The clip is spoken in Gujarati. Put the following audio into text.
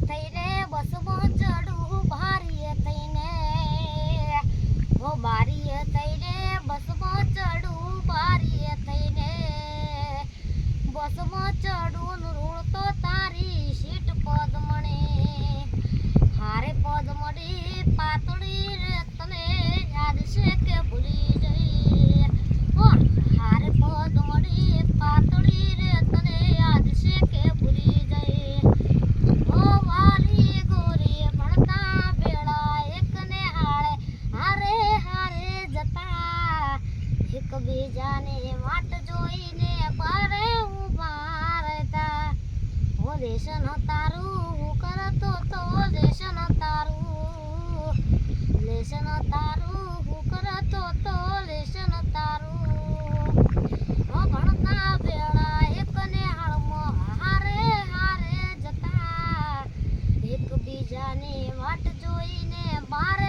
થઈને બસમાં ચડું ભારીએ થઈને ઓ બારીએ થઈને બસમાં ચડું ભારીએ થઈને બસમાં ચડું રૂળ તો તારી સીટ પદમણી હારે પદમણી પાતળી રે તને યાદ છે કે ભૂલી જઈ ઓ હારે પદમણી પાતળી રે તને યાદ છે કે ભૂલી જઈ ઓ વાલી ગોરી ભણતા બેડા એકને હારે હારે હારે જતા એકબીજાને વાટ જોઈને બારે ઊભા રહેતા ઓ લેશન તારું હું કરતો તો લેશન તારું હું કરતો તો લેશન તારું ઓ ભણતા બેડા એકને હાળમાં હારે હારે જતા એકબીજાને વાટ જોઈને બારે